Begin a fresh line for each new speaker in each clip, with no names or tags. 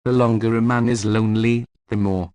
The longer a man is lonely, the more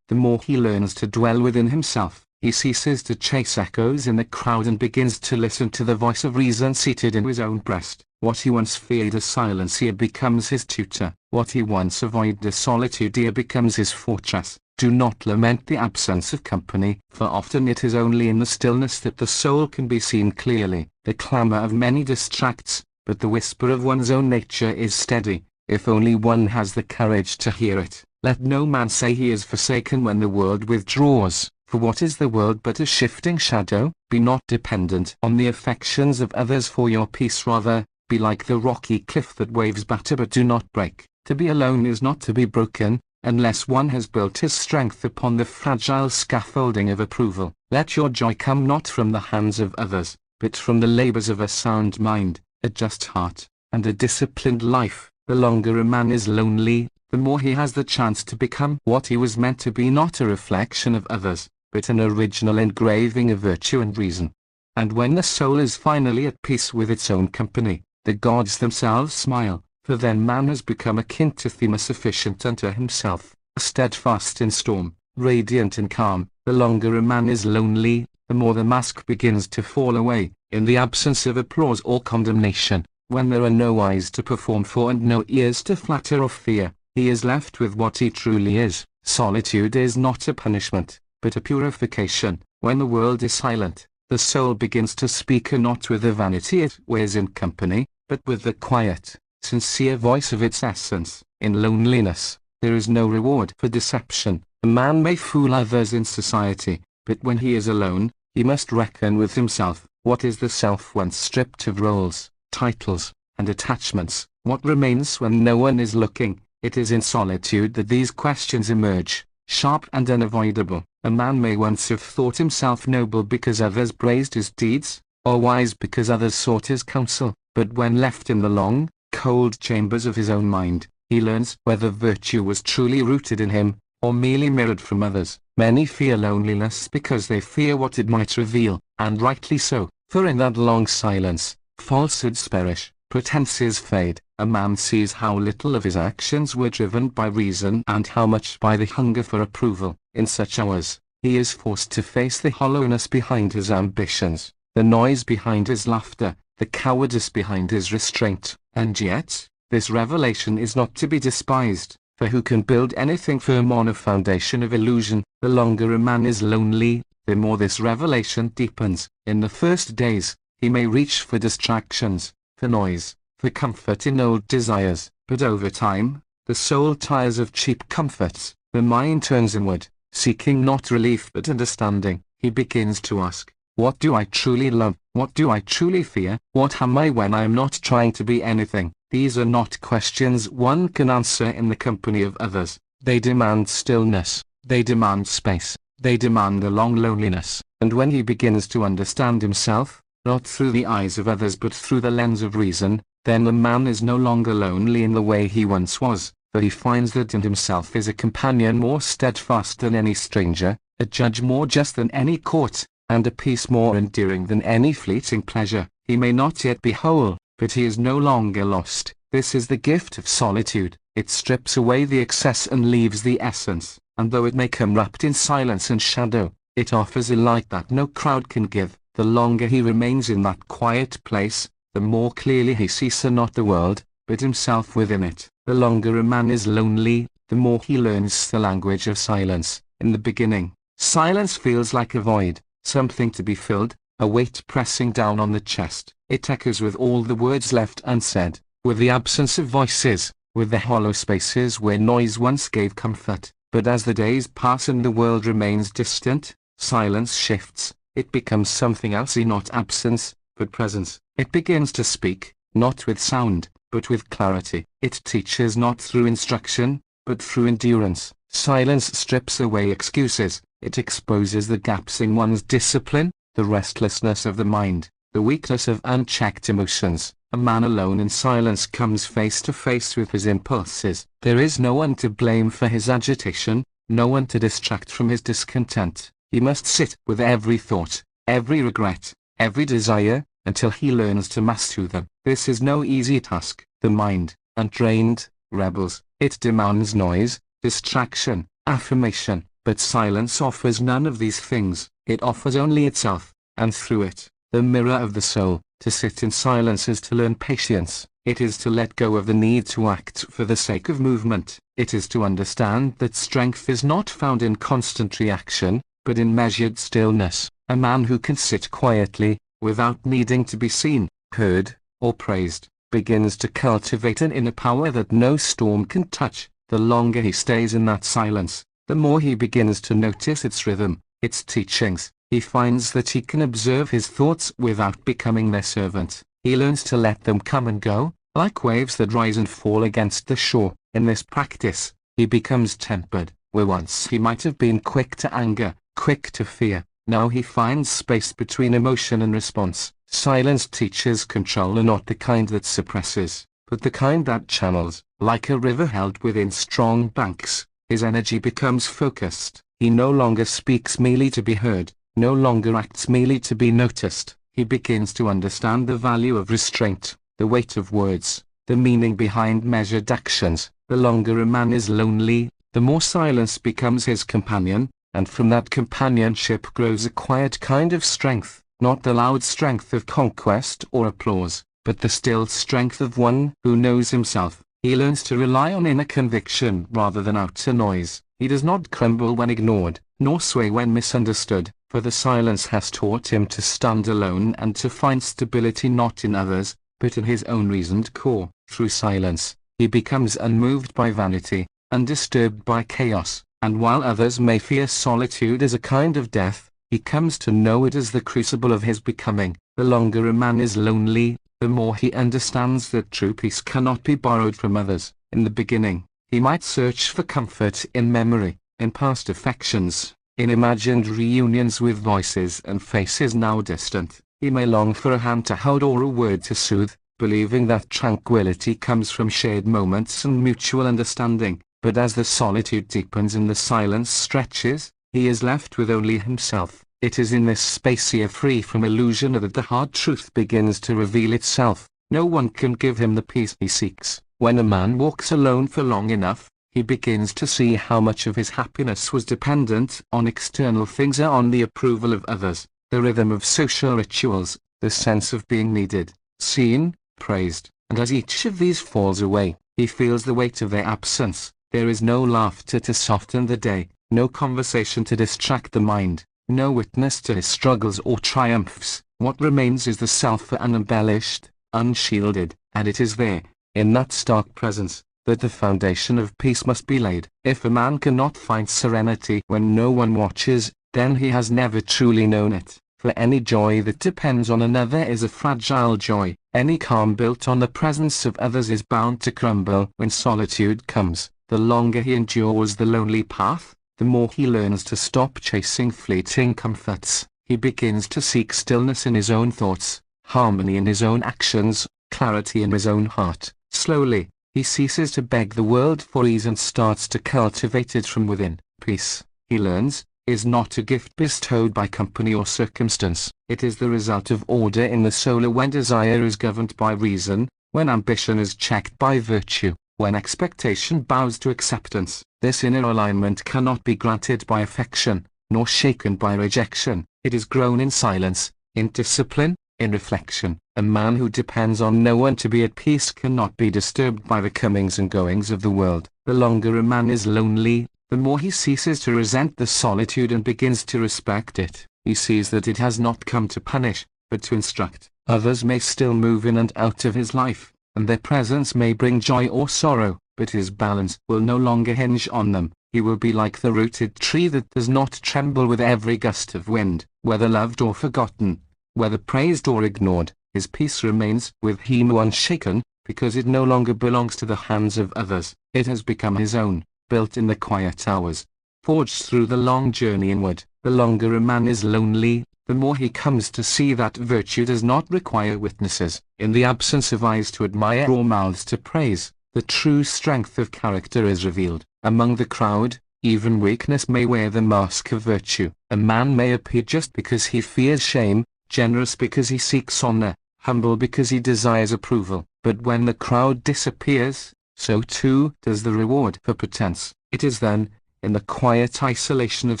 he learns to dwell within himself. He ceases to chase echoes in the crowd and begins to listen to the voice of reason seated in his own breast. What he once feared as silence here becomes his tutor. What he once avoided as solitude here becomes his fortress. Do not lament the absence of company, for often it is only in the stillness that the soul can be seen clearly. The clamor of many distracts, but the whisper of one's own nature is steady, if only one has the courage to hear it. Let no man say he is forsaken when the world withdraws, for what is the world but a shifting shadow? Be not dependent on the affections of others for your peace, rather, be like the rocky cliff that waves batter but do not break. To be alone is not to be broken, unless one has built his strength upon the fragile scaffolding of approval. Let your joy come not from the hands of others, but from the labors of a sound mind, a just heart, and a disciplined life. The longer a man is lonely, the more he has the chance to become what he was meant to be, not a reflection of others, but an original engraving of virtue and reason. And when the soul is finally at peace with its own company, the gods themselves smile, for then man has become akin to Themis, sufficient unto himself, steadfast in storm, radiant in calm. The longer a man is lonely, the more the mask begins to fall away, in the absence of applause or condemnation. When there are no eyes to perform for and no ears to flatter or fear, he is left with what he truly is. Solitude is not a punishment, but a purification. When the world is silent, the soul begins to speak, not with the vanity it wears in company, but with the quiet, sincere voice of its essence. In loneliness, there is no reward for deception. A man may fool others in society, but when he is alone, he must reckon with himself. What is the self once stripped of roles, titles, and attachments? What remains when no one is looking? It is in solitude that these questions emerge, sharp and unavoidable. A man may once have thought himself noble because others praised his deeds, or wise because others sought his counsel, but when left in the long, cold chambers of his own mind, he learns whether virtue was truly rooted in him, or merely mirrored from others. Many fear loneliness because they fear what it might reveal, and rightly so, for in that long silence, falsehoods perish, pretenses fade. A man sees how little of his actions were driven by reason and how much by the hunger for approval. In such hours, he is forced to face the hollowness behind his ambitions, the noise behind his laughter, the cowardice behind his restraint. And yet, this revelation is not to be despised, for who can build anything firm on a foundation of illusion? The longer a man is lonely, the more this revelation deepens. In the first days, he may reach for distractions, for noise, for comfort in old desires, but over time, the soul tires of cheap comforts. The mind turns inward, seeking not relief but understanding. He begins to ask, what do I truly love? What do I truly fear? What am I when I am not trying to be anything? These are not questions one can answer in the company of others. They demand stillness, they demand space, they demand a long loneliness. And when he begins to understand himself, not through the eyes of others but through the lens of reason, then the man is no longer lonely in the way he once was, for he finds that in himself is a companion more steadfast than any stranger, a judge more just than any court, and a peace more enduring than any fleeting pleasure. He may not yet be whole, but he is no longer lost. This is the gift of solitude. It strips away the excess and leaves the essence, and though it may come wrapped in silence and shadow, it offers a light that no crowd can give. The longer he remains in that quiet place, the more clearly he sees not the world, but himself within it. The longer a man is lonely, the more he learns the language of silence. In the beginning, silence feels like a void, something to be filled, a weight pressing down on the chest. It echoes with all the words left unsaid, with the absence of voices, with the hollow spaces where noise once gave comfort. But as the days pass and the world remains distant, silence shifts. It becomes something else, not absence, but presence. It begins to speak, not with sound, but with clarity. It teaches not through instruction, but through endurance. Silence strips away excuses. It exposes the gaps in one's discipline, the restlessness of the mind, the weakness of unchecked emotions. A man alone in silence comes face to face with his impulses. There is no one to blame for his agitation, no one to distract from his discontent. He must sit with every thought, every regret, every desire, until he learns to master them. This is no easy task. The mind, untrained, rebels. It demands noise, distraction, affirmation, but silence offers none of these things. It offers only itself, and through it, the mirror of the soul. To sit in silence is to learn patience. It is to let go of the need to act for the sake of movement. It is to understand that strength is not found in constant reaction, but in measured stillness. A man who can sit quietly, without needing to be seen, heard, or praised, begins to cultivate an inner power that no storm can touch. The longer he stays in that silence, the more he begins to notice its rhythm, its teachings. He finds that he can observe his thoughts without becoming their servant. He learns to let them come and go, like waves that rise and fall against the shore. In this practice, he becomes tempered. Where once he might have been quick to anger, quick to fear, now he finds space between emotion and response. Silence teaches control, and not the kind that suppresses, but the kind that channels. Like a river held within strong banks, his energy becomes focused. He no longer speaks merely to be heard, no longer acts merely to be noticed. He begins to understand the value of restraint, the weight of words, the meaning behind measured actions. The longer a man is lonely, the more silence becomes his companion, and from that companionship grows a quiet kind of strength, not the loud strength of conquest or applause, but the still strength of one who knows himself. He learns to rely on inner conviction rather than outer noise. He does not crumble when ignored, nor sway when misunderstood, for the silence has taught him to stand alone and to find stability not in others, but in his own reasoned core. Through silence, he becomes unmoved by vanity, undisturbed by chaos, and while others may fear solitude as a kind of death, he comes to know it as the crucible of his becoming. The longer a man is lonely, the more he understands that true peace cannot be borrowed from others. In the beginning, he might search for comfort in memory, in past affections, in imagined reunions with voices and faces now distant. He may long for a hand to hold or a word to soothe, believing that tranquility comes from shared moments and mutual understanding. But as the solitude deepens and the silence stretches, he is left with only himself. It is in this space here, free from illusion, that the hard truth begins to reveal itself. No one can give him the peace he seeks. When a man walks alone for long enough, he begins to see how much of his happiness was dependent on external things or on the approval of others. The rhythm of social rituals, the sense of being needed, seen, praised, and as each of these falls away, he feels the weight of their absence. There is no laughter to soften the day, no conversation to distract the mind, no witness to his struggles or triumphs. What remains is the self, unembellished, unshielded, and it is there, in that stark presence, that the foundation of peace must be laid. If a man cannot find serenity when no one watches, then he has never truly known it. For any joy that depends on another is a fragile joy. Any calm built on the presence of others is bound to crumble when solitude comes. The longer he endures the lonely path, the more he learns to stop chasing fleeting comforts. He begins to seek stillness in his own thoughts, harmony in his own actions, clarity in his own heart. Slowly, he ceases to beg the world for ease and starts to cultivate it from within. Peace, he learns, is not a gift bestowed by company or circumstance. It is the result of order in the soul, when desire is governed by reason, when ambition is checked by virtue, when expectation bows to acceptance. This inner alignment cannot be granted by affection, nor shaken by rejection. It is grown in silence, in discipline, in reflection. A man who depends on no one to be at peace cannot be disturbed by the comings and goings of the world. The longer a man is lonely, the more he ceases to resent the solitude and begins to respect it. He sees that it has not come to punish, but to instruct. Others may still move in and out of his life, and their presence may bring joy or sorrow, but his balance will no longer hinge on them. He will be like the rooted tree that does not tremble with every gust of wind. Whether loved or forgotten, whether praised or ignored, his peace remains with him unshaken, because it no longer belongs to the hands of others. It has become his own, built in the quiet hours, forged through the long journey inward. The longer a man is lonely, the more he comes to see that virtue does not require witnesses. In the absence of eyes to admire or mouths to praise, the true strength of character is revealed. Among the crowd, even weakness may wear the mask of virtue. A man may appear just because he fears shame, generous because he seeks honor, humble because he desires approval. But when the crowd disappears, so too does the reward for pretense. It is then, in the quiet isolation of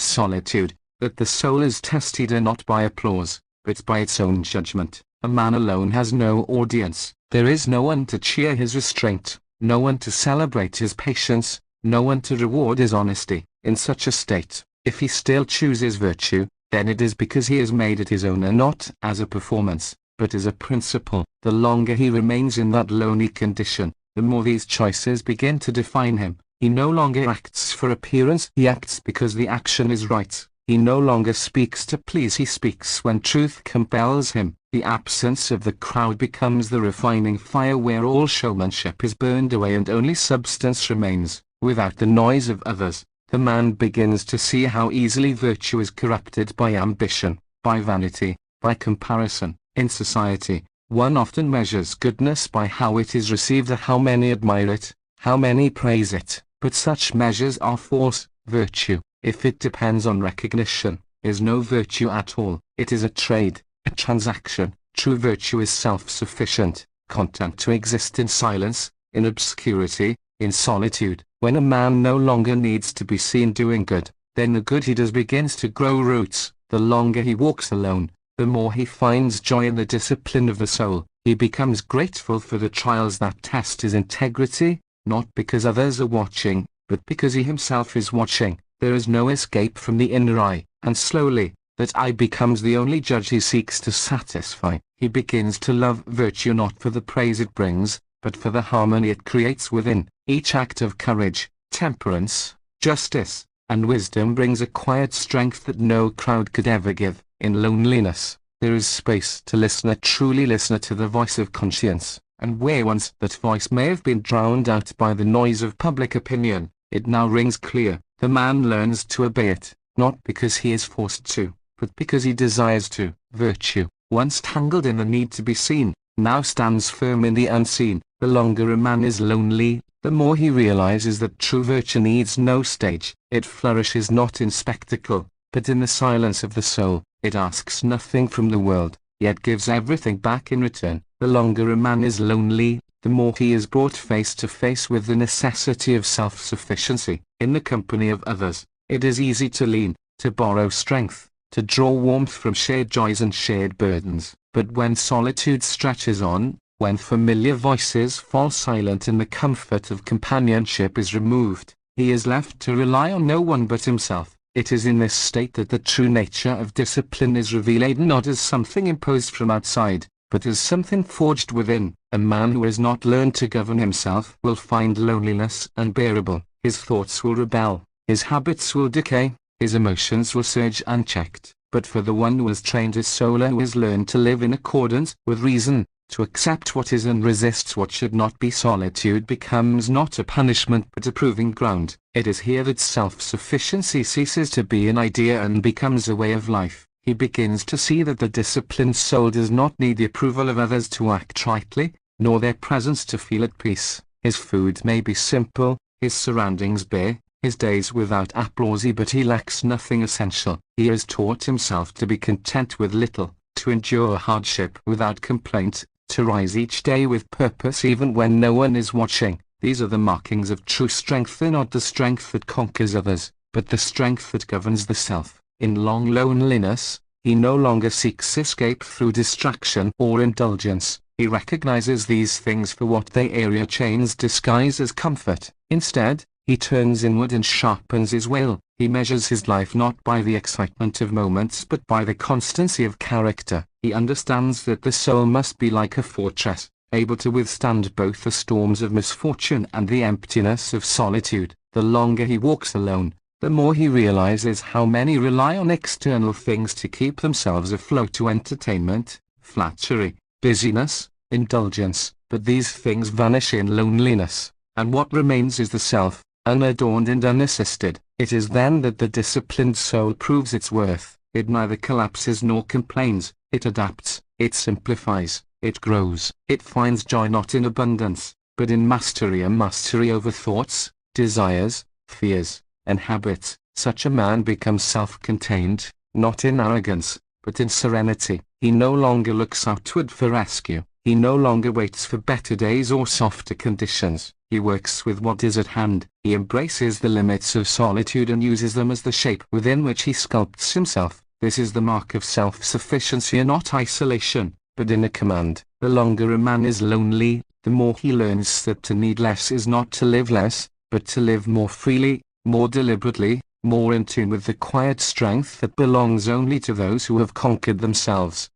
solitude, that the soul is tested, and not by applause, but by its own judgment. A man alone has no audience. There is no one to cheer his restraint, no one to celebrate his patience, no one to reward his honesty. In such a state, if he still chooses virtue, then it is because he has made it his own, and not as a performance, but as a principle. The longer he remains in that lonely condition, the more these choices begin to define him. He no longer acts for appearance, he acts because the action is right. He no longer speaks to please, he speaks when truth compels him. The absence of the crowd becomes the refining fire where all showmanship is burned away and only substance remains. Without the noise of others, the man begins to see how easily virtue is corrupted by ambition, by vanity, by comparison. In society, one often measures goodness by how it is received, how many admire it, how many praise it. But such measures are false. Virtue, if it depends on recognition, is no virtue at all. It is a trade, a transaction. True virtue is self-sufficient, content to exist in silence, in obscurity, in solitude. When a man no longer needs to be seen doing good, then the good he does begins to grow roots. The longer he walks alone, the more he finds joy in the discipline of the soul. He becomes grateful for the trials that test his integrity, not because others are watching, but because he himself is watching. There is no escape from the inner eye, and slowly, that eye becomes the only judge he seeks to satisfy. He begins to love virtue not for the praise it brings, but for the harmony it creates within. Each act of courage, temperance, justice, and wisdom brings a quiet strength that no crowd could ever give. In loneliness, there is space to listen, a truly listener, to the voice of conscience, and where once that voice may have been drowned out by the noise of public opinion, it now rings clear. The man learns to obey it, not because he is forced to, but because he desires to. Virtue, once tangled in the need to be seen, now stands firm in the unseen. The longer a man is lonely, the more he realizes that true virtue needs no stage. It flourishes not in spectacle, but in the silence of the soul. It asks nothing from the world, yet gives everything back in return. The longer a man is lonely, the more he is brought face to face with the necessity of self-sufficiency. In the company of others, it is easy to lean, to borrow strength, to draw warmth from shared joys and shared burdens. But when solitude stretches on, when familiar voices fall silent and the comfort of companionship is removed, he is left to rely on no one but himself. It is in this state that the true nature of discipline is revealed, not as something imposed from outside, but as something forged within. A man who has not learned to govern himself will find loneliness unbearable. His thoughts will rebel, his habits will decay, his emotions will surge unchecked. But for the one who has trained his soul and who has learned to live in accordance with reason, to accept what is and resists what should not be, solitude becomes not a punishment but a proving ground. It is here that self-sufficiency ceases to be an idea and becomes a way of life. He begins to see that the disciplined soul does not need the approval of others to act rightly, nor their presence to feel at peace. His food may be simple, his surroundings bare, his days without applause, but he lacks nothing essential. He has taught himself to be content with little, to endure hardship without complaint, to rise each day with purpose even when no one is watching. These are the markings of true strength, and not the strength that conquers others, but the strength that governs the self. In long loneliness, he no longer seeks escape through distraction or indulgence. He recognizes these things for what they are, chains disguised as comfort. Instead, he turns inward and sharpens his will. He measures his life not by the excitement of moments but by the constancy of character. He understands that the soul must be like a fortress, able to withstand both the storms of misfortune and the emptiness of solitude. The longer he walks alone, the more he realizes how many rely on external things to keep themselves afloat, to entertainment, flattery, busyness, indulgence. But these things vanish in loneliness, and what remains is the self, unadorned and unassisted. It is then that the disciplined soul proves its worth. It neither collapses nor complains. It adapts, it simplifies, it grows. It finds joy not in abundance, but in mastery, a mastery over thoughts, desires, fears, and habits. Such a man becomes self-contained, not in arrogance, but in serenity. He no longer looks outward for rescue, He no longer waits for better days or softer conditions. He works with what is at hand. He embraces the limits of solitude and uses them as the shape within which he sculpts himself. This is the mark of self-sufficiency and not isolation, but inner command. The longer a man is lonely, the more he learns that to need less is not to live less, but to live more freely, more deliberately, more in tune with the quiet strength that belongs only to those who have conquered themselves.